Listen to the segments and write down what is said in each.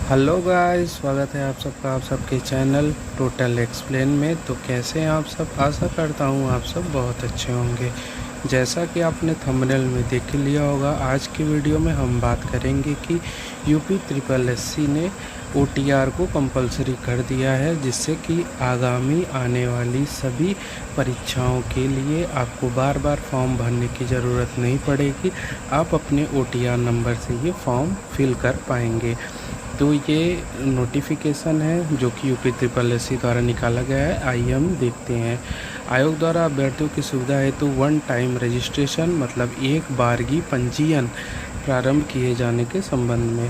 Hello guys, स्वागत है आप सबका आप सबके चैनल टोटल एक्सप्लेन में। तो कैसे हैं आप सब? आशा करता हूँ आप सब बहुत अच्छे होंगे। जैसा कि आपने थंबनेल में देख लिया होगा, आज की वीडियो में हम बात करेंगे कि यूपी ट्रिपल एससी ने ओटीआर को कंपलसरी कर दिया है, जिससे कि आगामी आने वाली सभी परीक्षाओं के लिए आपको बार बार फॉर्म भरने की ज़रूरत नहीं पड़ेगी। आप अपने ओटीआर नंबर से ये फॉर्म फिल कर पाएंगे। तो ये नोटिफिकेशन है जो कि यूपी ट्रिपल एससी द्वारा निकाला गया है। आइए हम देखते हैं। आयोग द्वारा अभ्यर्थियों की सुविधा हेतु वन टाइम रजिस्ट्रेशन मतलब एक बारगी पंजीयन प्रारंभ किए जाने के संबंध में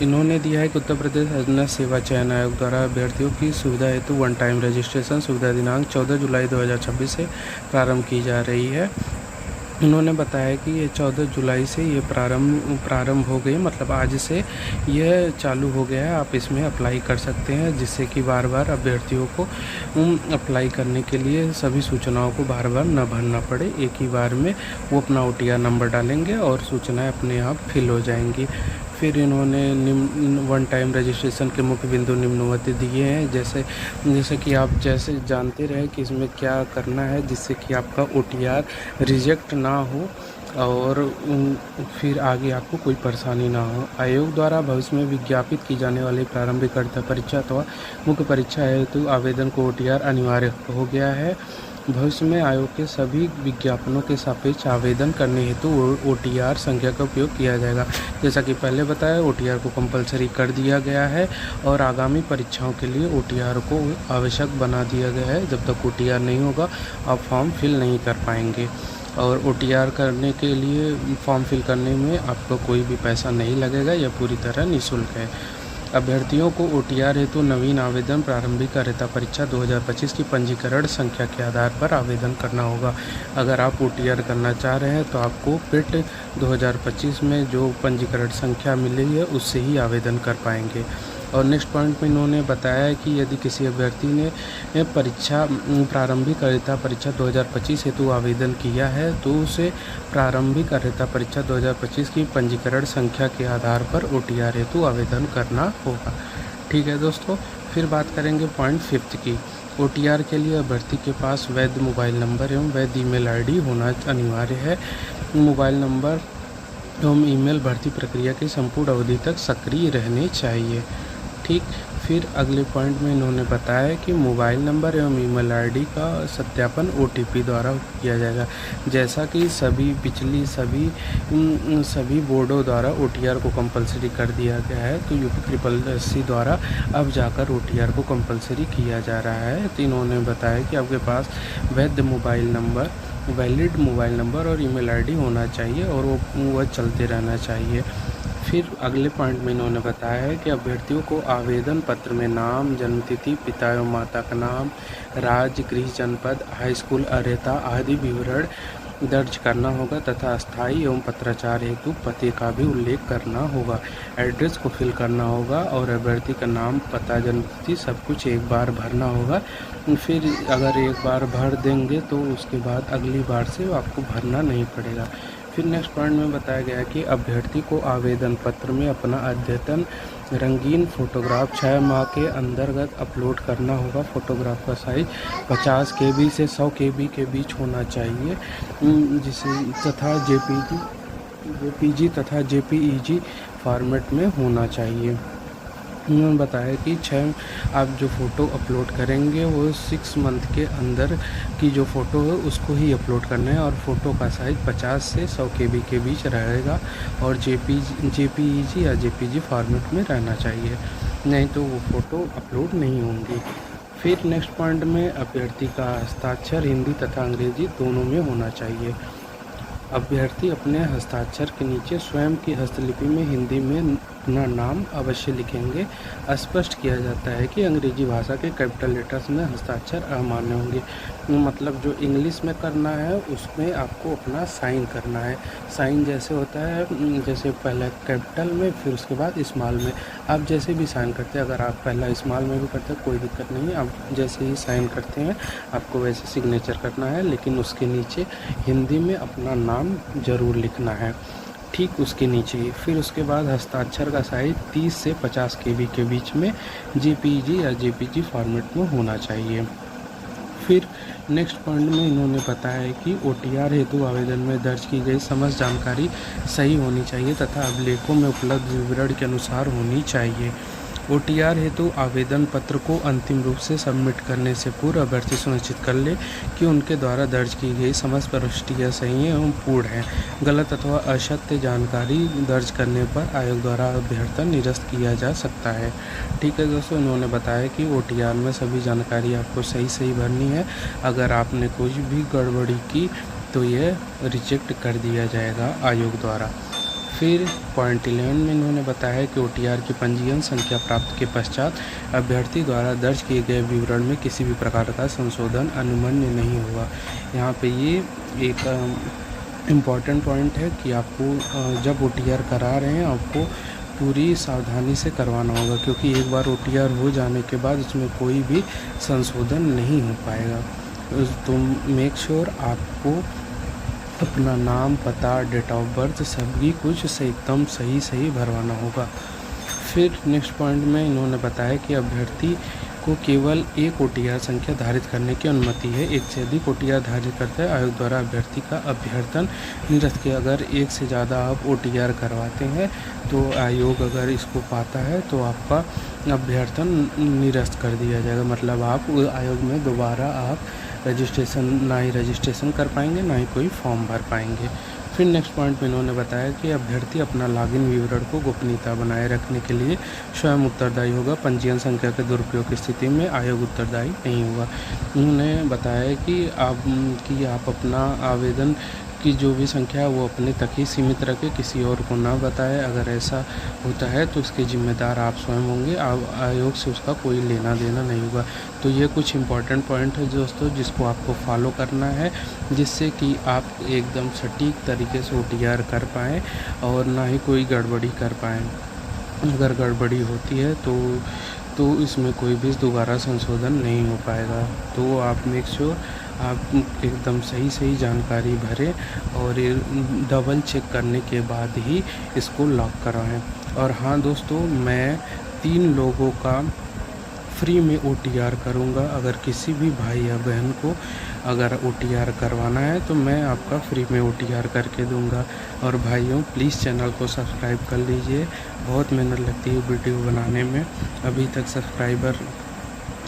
इन्होंने दिया है कि उत्तर प्रदेश अधीनस्थ सेवा चयन आयोग द्वारा अभ्यर्थियों की सुविधा हेतु वन टाइम रजिस्ट्रेशन सुविधा दिनांक 14 जुलाई 2026 से प्रारंभ की जा रही है। उन्होंने बताया कि ये 14 जुलाई से ये प्रारंभ हो गई, मतलब आज से यह चालू हो गया है। आप इसमें अप्लाई कर सकते हैं, जिससे कि बार बार अभ्यर्थियों को अप्लाई करने के लिए सभी सूचनाओं को बार बार न भरना पड़े। एक ही बार में वो अपना ओटीआर नंबर डालेंगे और सूचनाएं अपने आप फिल हो जाएंगी। फिर इन्होंने वन टाइम रजिस्ट्रेशन के मुख्य बिंदु निम्नवत दिए हैं। जैसे कि आप जैसे जानते रहे कि इसमें क्या करना है जिससे कि आपका ओटीआर रिजेक्ट ना हो और फिर आगे आपको कोई परेशानी ना हो। आयोग द्वारा भविष्य में विज्ञापित की जाने वाली प्रारंभिक अर्हता परीक्षा अथवा मुख्य परीक्षा हेतु आवेदन को ओटीआर अनिवार्य हो गया है। भविष्य में आयोग के सभी विज्ञापनों के सापेक्ष आवेदन करने हेतु ओटीआर संख्या का उपयोग किया जाएगा। जैसा कि पहले बताया, ओटीआर को कंपलसरी कर दिया गया है और आगामी परीक्षाओं के लिए ओटीआर को आवश्यक बना दिया गया है। जब तक ओटीआर नहीं होगा आप फॉर्म फिल नहीं कर पाएंगे। और ओटीआर करने के लिए फॉर्म फिल करने में आपको कोई भी पैसा नहीं लगेगा, यह पूरी तरह निःशुल्क है। अभ्यर्थियों को ओटीआर हेतु नवीन आवेदन प्रारंभिक अर्हता परीक्षा 2025 की पंजीकरण संख्या के आधार पर आवेदन करना होगा। अगर आप ओटीआर करना चाह रहे हैं तो आपको पिट 2025 में जो पंजीकरण संख्या मिली है उससे ही आवेदन कर पाएंगे। और नेक्स्ट पॉइंट में इन्होंने बताया है कि यदि किसी अभ्यर्थी ने प्रारंभिक अर्हता परीक्षा 2025 हेतु आवेदन किया है तो उसे प्रारंभिक अर्हता परीक्षा 2025 की पंजीकरण संख्या के आधार पर ओटीआर हेतु आवेदन करना होगा। ठीक है दोस्तों, फिर बात करेंगे पॉइंट 5 की। ओटीआर के लिए अभ्यर्थी के पास वैध मोबाइल नंबर एवं वैध ईमेल आईडी होना अनिवार्य है। मोबाइल नंबर एवं ईमेल भर्ती प्रक्रिया की संपूर्ण अवधि तक सक्रिय रहने चाहिए। ठीक, फिर अगले पॉइंट में इन्होंने बताया कि मोबाइल नंबर एवं ईमेल आईडी का सत्यापन ओटीपी द्वारा किया जाएगा। जैसा कि सभी बोर्डों द्वारा ओटीआर को कंपलसरी कर दिया गया है, तो यूपी ट्रिपल एससी द्वारा अब जाकर ओटीआर को कंपलसरी किया जा रहा है। तो इन्होंने बताया कि आपके पास वैलिड मोबाइल नंबर और ईमेल आईडी होना चाहिए और वह चलते रहना चाहिए। फिर अगले पॉइंट में इन्होंने बताया है कि अभ्यर्थियों को आवेदन पत्र में नाम, जन्मतिथि, पिता एवं माता का नाम, राज्य, गृह जनपद, हाई स्कूल अर्हता आदि विवरण दर्ज करना होगा तथा स्थायी एवं पत्राचार हेतु पते का भी उल्लेख करना होगा। एड्रेस को फिल करना होगा और अभ्यर्थी का नाम, पता, जन्मतिथि सब कुछ एक बार भरना होगा। फिर अगर एक बार भर देंगे तो उसके बाद अगली बार से आपको भरना नहीं पड़ेगा। फिर नेक्स्ट पॉइंट में बताया गया कि अभ्यर्थी को आवेदन पत्र में अपना अद्यतन रंगीन फोटोग्राफ 6 माह के अंतर्गत अपलोड करना होगा। फोटोग्राफ का साइज 50 KB से 100 KB के बीच होना चाहिए, जिसे तथा जेपीजी तथा जेपीईजी फॉर्मेट में होना चाहिए। उन्होंने बताया कि आप जो फ़ोटो अपलोड करेंगे वो 6 मंथ के अंदर की जो फ़ोटो है उसको ही अपलोड करना है और फ़ोटो का साइज़ 50 से 100 KB के बीच रहेगा और जेपीईजी या जेपीजी फॉर्मेट में रहना चाहिए, नहीं तो वो फ़ोटो अपलोड नहीं होंगी। फिर नेक्स्ट पॉइंट में अभ्यर्थी का हस्ताक्षर हिंदी तथा अंग्रेजी दोनों में होना चाहिए। अभ्यर्थी अपने हस्ताक्षर के नीचे स्वयं की हस्तलिपि में हिंदी में अपना नाम अवश्य लिखेंगे। स्पष्ट किया जाता है कि अंग्रेजी भाषा के कैपिटल लेटर्स में हस्ताक्षर अमान्य होंगे। मतलब जो इंग्लिश में करना है उसमें आपको अपना साइन करना है। साइन जैसे होता है, जैसे पहले कैपिटल में फिर उसके बाद स्मॉल में, आप जैसे भी साइन करते हैं, अगर आप पहला स्मॉल में भी करते हैं कोई दिक्कत नहीं है, आप जैसे ही साइन करते हैं आपको वैसे सिग्नेचर करना है, लेकिन उसके नीचे हिंदी में अपना नाम ज़रूर लिखना है। ठीक उसके नीचे ही। फिर उसके बाद हस्ताक्षर का साइज़ 30 से 50 KB के बीच में JPEG या JPG फॉर्मेट में होना चाहिए। फिर नेक्स्ट पॉइंट में इन्होंने बताया है कि OTR हेतु आवेदन में दर्ज की गई समस्त जानकारी सही होनी चाहिए तथा अभिलेखों में उपलब्ध विवरण के अनुसार होनी चाहिए। OTR हेतु आवेदन पत्र को अंतिम रूप से सबमिट करने से पूर्व अभ्यर्थी सुनिश्चित कर ले कि उनके द्वारा दर्ज की गई समस्त प्रविष्टियाँ सही एवं पूर्ण हैं। गलत अथवा असत्य जानकारी दर्ज करने पर आयोग द्वारा अभ्यर्थन निरस्त किया जा सकता है। ठीक है दोस्तों, इन्होंने बताया कि OTR में सभी जानकारी आपको सही भरनी है। अगर आपने कुछ भी गड़बड़ी की तो ये रिजेक्ट कर दिया जाएगा आयोग द्वारा। फिर पॉइंट 11 में इन्होंने बताया कि OTR की पंजीयन संख्या प्राप्त के पश्चात अभ्यर्थी द्वारा दर्ज किए गए विवरण में किसी भी प्रकार का संशोधन अनुमन्य नहीं होगा। यहाँ पे ये एक इम्पॉर्टेंट पॉइंट है कि आपको जब OTR करा रहे हैं आपको पूरी सावधानी से करवाना होगा, क्योंकि एक बार OTR हो जाने के बाद उसमें कोई भी संशोधन नहीं हो पाएगा। तो मेक श्योर आपको अपना नाम, पता, डेट ऑफ बर्थ सभी कुछ से एकदम सही भरवाना होगा। फिर नेक्स्ट पॉइंट में इन्होंने बताया कि अभ्यर्थी को केवल एक OTR संख्या धारित करने की अनुमति है। एक से अधिक OTR धारित करते हैं आयोग द्वारा अभ्यर्थी का अभ्यर्थन निरस्त किया। अगर एक से ज़्यादा आप OTR करवाते हैं तो आयोग अगर इसको पाता है तो आपका अभ्यर्थन निरस्त कर दिया जाएगा। मतलब आप आयोग में दोबारा आप ना ही रजिस्ट्रेशन कर पाएंगे, ना ही कोई फॉर्म भर पाएंगे। फिर नेक्स्ट पॉइंट में इन्होंने बताया कि अभ्यर्थी अपना लॉगिन विवरण को गोपनीयता बनाए रखने के लिए स्वयं उत्तरदायी होगा। पंजीयन संख्या के दुरुपयोग की स्थिति में आयोग उत्तरदायी नहीं होगा। उन्होंने बताया कि आप अपना आवेदन की जो भी संख्या है वो अपने तक ही सीमित रखें, किसी और को ना बताएं। अगर ऐसा होता है तो इसके जिम्मेदार आप स्वयं होंगे, आयोग से उसका कोई लेना देना नहीं होगा। तो ये कुछ इम्पॉर्टेंट पॉइंट है दोस्तों जिसको आपको फॉलो करना है, जिससे कि आप एकदम सटीक तरीके से OTR कर पाएँ और ना ही कोई गड़बड़ी कर पाएँ। अगर गड़बड़ी होती है तो इसमें कोई भी दोबारा संशोधन नहीं हो पाएगा। तो आप मेक श्योर आप एकदम सही जानकारी भरें और डबल चेक करने के बाद ही इसको लॉक करवाएं। और हाँ दोस्तों, मैं 3 लोगों का फ्री में OTR करूँगा। अगर किसी भी भाई या बहन को अगर OTR करवाना है तो मैं आपका फ्री में OTR करके दूँगा। और भाइयों प्लीज़ चैनल को सब्सक्राइब कर लीजिए, बहुत मेहनत लगती है वीडियो बनाने में। अभी तक सब्सक्राइबर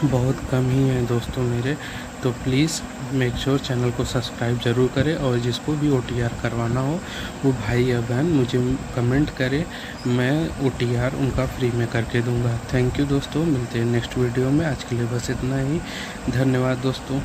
बहुत कम ही हैं दोस्तों मेरे, तो प्लीज़ मेक श्योर चैनल को सब्सक्राइब ज़रूर करें। और जिसको भी OTR करवाना हो वो भाई या बहन मुझे कमेंट करे, मैं OTR उनका फ्री में करके दूंगा। थैंक यू दोस्तों, मिलते हैं नेक्स्ट वीडियो में। आज के लिए बस इतना ही, धन्यवाद दोस्तों।